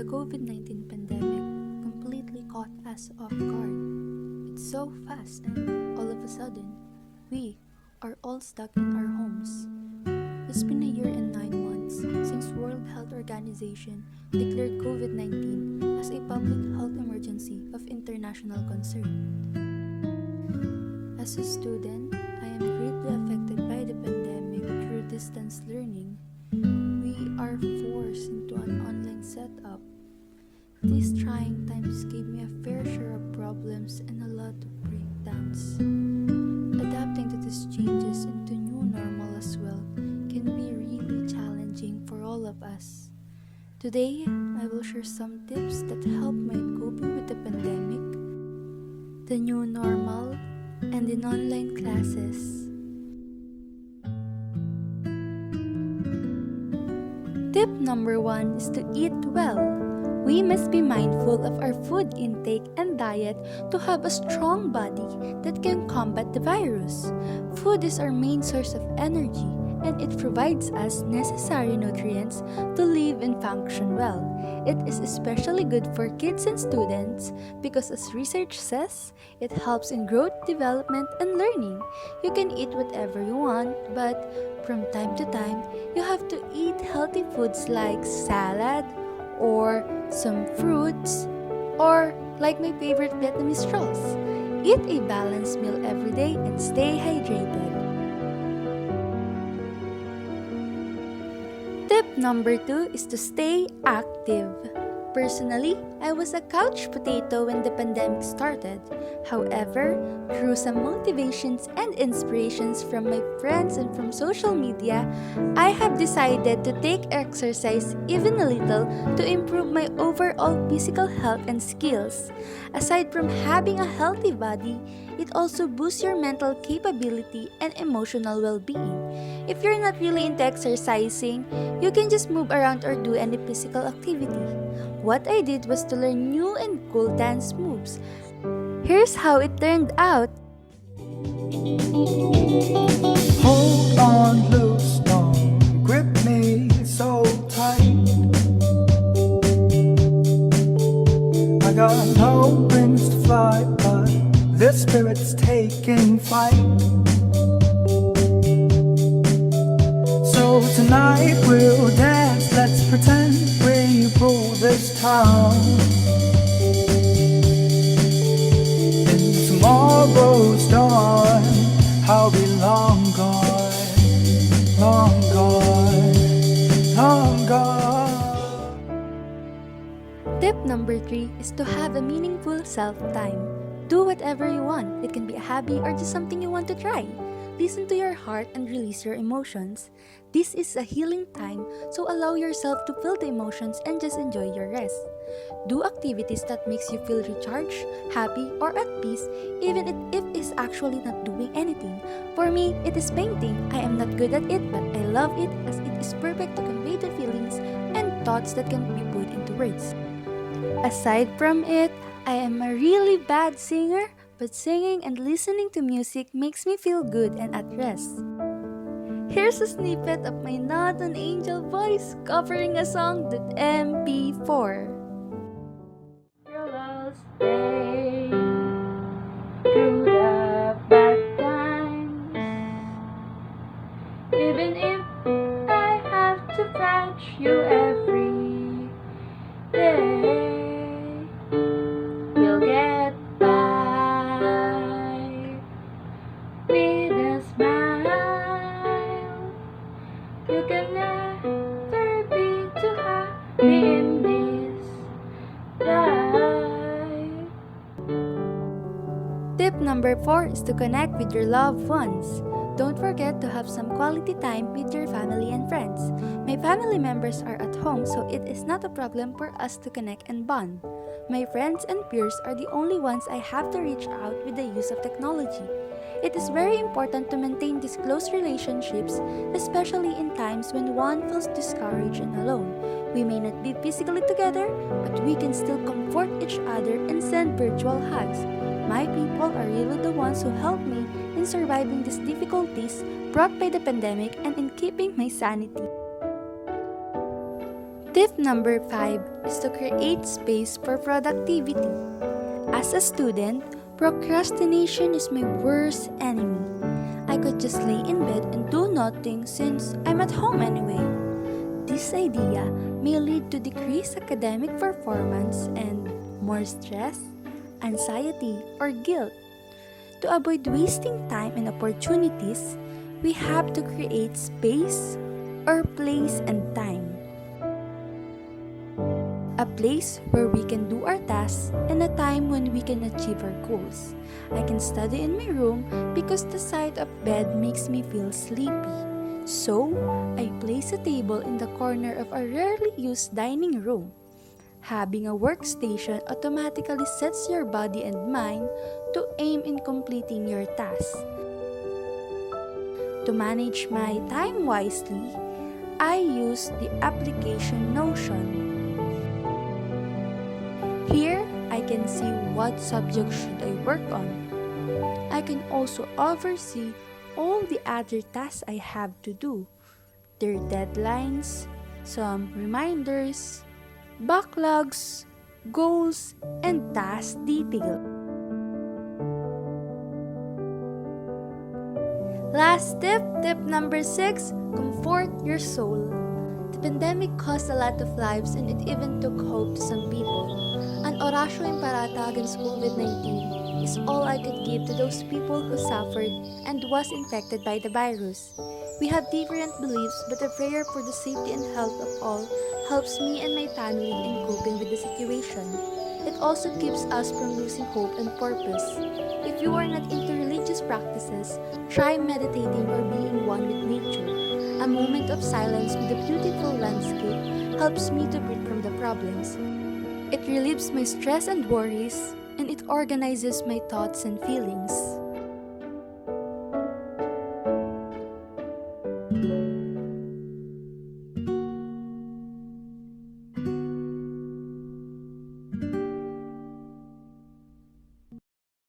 COVID-19 pandemic completely caught us off guard. It's so fast and all of a sudden, we are all stuck in our homes. It's been a year and 9 months since World Health Organization declared COVID-19 as a public health emergency of international concern. As a student, I am greatly affected by the pandemic through distance learning. We are forced into an online setup. These trying times gave me a fair share of problems and a lot of breakdowns. Adapting to these changes into new normal as well can be really challenging for all of us. Today, I will share some tips that help my coping with the pandemic, the new normal, and in online classes. Tip number 1 is to eat well. We must be mindful of our food intake and diet to have a strong body that can combat the virus. Food is our main source of energy, and it provides us necessary nutrients to live and function well. It is especially good for kids and students because, as research says, it helps in growth, development, and learning. You can eat whatever you want, but from time to time, you have to eat healthy foods like salad or some fruits or like my favorite Vietnamese rolls. Eat a balanced meal every day and stay hydrated. Tip number 2 is to stay active. Personally, I was a couch potato when the pandemic started. However, through some motivations and inspirations from my friends and from social media, I have decided to take exercise even a little to improve my overall physical health and skills. Aside from having a healthy body, it also boosts your mental capability and emotional well-being. If you're not really into exercising, you can just move around or do any physical activity. What I did was to learn new and cool dance moves. Here's how it turned out. Hold on loose, don't grip me so tight. I got no wings to fly, but this spirit's taking flight. So tonight we'll dance, let's pretend we rule this town. In tomorrow's dawn, I'll be long gone, long gone, long gone. Tip number 3 is to have a meaningful self-time. Do whatever you want. It can be a hobby or just something you want to try. Listen to your heart and release your emotions. This is a healing time, so allow yourself to feel the emotions and just enjoy your rest. Do activities that makes you feel recharged, happy, or at peace, even if it's actually not doing anything. For me, it is painting. I am not good at it, but I love it as it is perfect to convey the feelings and thoughts that can be put into words. Aside from it, I am a really bad singer, but singing and listening to music makes me feel good and at rest. Here's a snippet of my Not an Angel voice covering a song with MP4. I'll stay through the bad times, even if I have to fetch you every day. We'll get by with a smile. You can never be too happy in this life. Tip number 4 is to connect with your loved ones. Don't forget to have some quality time with your family and friends. My family members are at home, so it is not a problem for us to connect and bond. My friends and peers are the only ones I have to reach out with the use of technology. It is very important to maintain these close relationships, especially in times when one feels discouraged and alone. We may not be physically together, but we can still comfort each other and send virtual hugs. My people are really the ones who help me in surviving these difficulties brought by the pandemic and in keeping my sanity. Tip number 5 is to create space for productivity. As a student, procrastination is my worst enemy. I could just lay in bed and do nothing since I'm at home anyway. This idea may lead to decreased academic performance and more stress, anxiety, or guilt. To avoid wasting time and opportunities, we have to create space or place and time. A place where we can do our tasks and a time when we can achieve our goals. I can study in my room because the sight of bed makes me feel sleepy. So, I place a table in the corner of a rarely used dining room. Having a workstation automatically sets your body and mind to aim in completing your task. To manage my time wisely, I use the application Notion. Here, I can see what subject should I work on. I can also oversee all the other tasks I have to do, their deadlines, some reminders, backlogs, goals, and task detail. Last tip, tip number 6, comfort your soul. The pandemic cost a lot of lives and it even took hope to some people. An orasyo imparata against COVID-19 is all I could give to those people who suffered and was infected by the virus. We have different beliefs, but a prayer for the safety and health of all helps me and my family in coping with the situation. It also keeps us from losing hope and purpose. If you are not into religious practices, try meditating or being one with nature. A moment of silence with a beautiful landscape helps me to breathe from the problems. It relieves my stress and worries, and it organizes my thoughts and feelings.